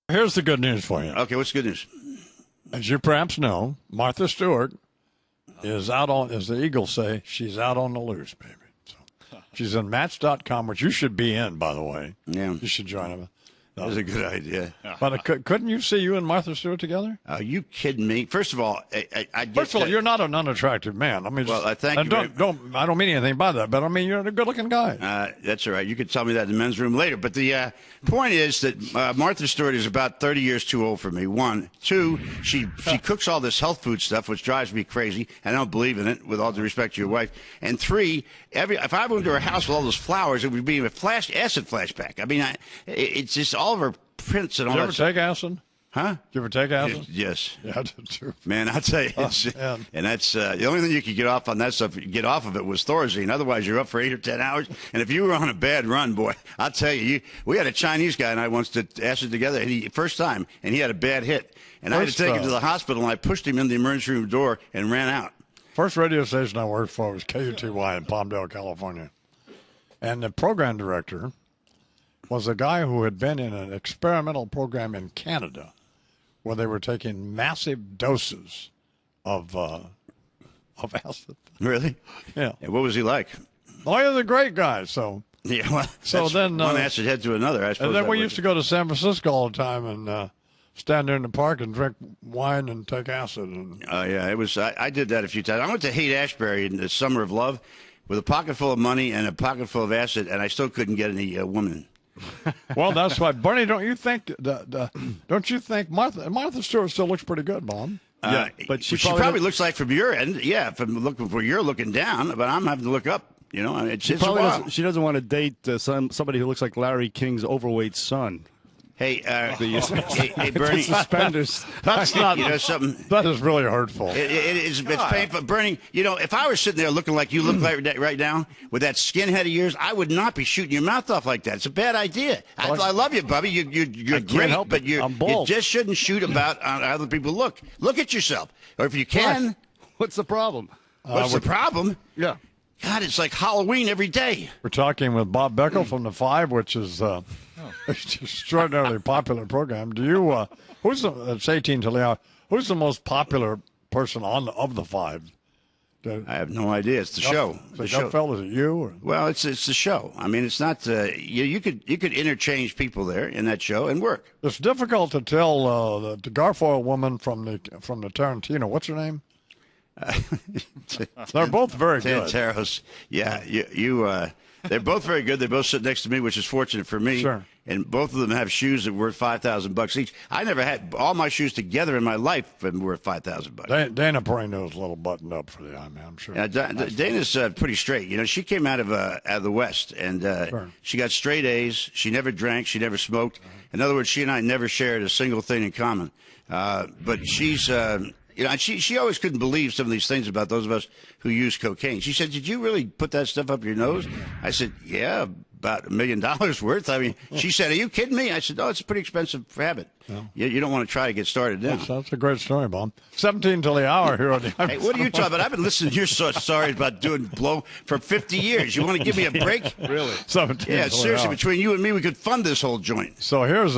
Here's the good news for you. Okay, what's the good news? As you perhaps know, Martha Stewart is out on, as the Eagles say, she's out on the loose, baby. So she's in Match.com, which you should be in, by the way. Yeah. You should join them. That was a good idea. But couldn't you see you and Martha Stewart together? Are you kidding me? First of all, First of all, you're not an unattractive man. I mean, well, I thank you. I don't mean anything by that, but I mean you're a good-looking guy. That's all right. You could tell me that in the men's room later. But the point is that Martha Stewart is about 30 years too old for me. One, two, she cooks all this health food stuff, which drives me crazy. I don't believe in it, with all due respect to your wife. And three, if I went to her house with all those flowers, it would be a acid flashback. I mean, it's just all of her prints and all that. Did you ever take acid? Huh? Did you ever take acid? Yes. Yeah, I did too. Man, I tell you, and that's the only thing you could get off on that stuff. Get off of it was Thorazine. Otherwise, you're up for 8 or 10 hours. And if you were on a bad run, boy, I'll tell you, we had a Chinese guy and I once did acid together, and first time, and he had a bad hit, and I had to take him to the hospital, and I pushed him in the emergency room door and ran out. First radio station I worked for was KUTY in Palmdale, California, and the program director was a guy who had been in an experimental program in Canada where they were taking massive doses of acid. Really? Yeah. And what was he like? Oh, he was a great guy. So yeah. Well, so then one acid head to another. I suppose. And then we used to go to San Francisco all the time and stand there in the park and drink wine and take acid. Oh yeah, it was. I did that a few times. I went to Haight-Ashbury in the summer of love with a pocket full of money and a pocket full of acid, and I still couldn't get any woman. Well, that's why, Bernie. Don't you think? Don't you think Martha Stewart still looks pretty good, Mom? Yeah, but she probably looks like from your end. Yeah, from looking where you're looking down, but I'm having to look up. You know, it's she doesn't want to date somebody who looks like Larry King's overweight son. Hey, hey, Bernie. Suspenders. That's not. You know something. That is really hurtful. It's painful, Bernie. You know, if I was sitting there looking like you look like right now with that skinhead of yours, I would not be shooting your mouth off like that. It's a bad idea. I love you, Bubby. You're great, but you just shouldn't shoot about how other people look. Look at yourself, or if you can. What's the problem? What's the problem? Yeah. God, it's like Halloween every day. We're talking with Bob Beckel from The Five, which is an extraordinarily popular program. Do you? It's 18 till the hour. Who's the most popular person of The Five? I have no idea. It's the show. The Gutfeld, is it you? Or? Well, it's the show. I mean, it's not. You could interchange people there in that show and work. It's difficult to tell the Garfoyle woman from the Tarantino. What's her name? They're both very good. Tantaros. Yeah, they're both very good. They both sit next to me, which is fortunate for me. Sure. And both of them have shoes that were worth $5,000 each. I never had all my shoes together in my life been worth $5,000. Dana probably knows a little buttoned up for the eye, man. I'm sure. Yeah, Dana's pretty straight. You know, she came out of the West, and she got straight A's. She never drank. She never smoked. In other words, she and I never shared a single thing in common. But she's. You know, she always couldn't believe some of these things about those of us who use cocaine. She said, "Did you really put that stuff up your nose?" I said, "Yeah, about $1 million worth." I mean, she said, "Are you kidding me?" I said, "No, it's a pretty expensive habit. You don't want to try to get started now." That's a great story, Bob. 17 till the hour here on the. Hey, what are you talking about? I've been listening to your stories about doing blow for 50 years. You want to give me a break? Really? 17. Yeah, seriously. Between you and me, we could fund this whole joint. So here's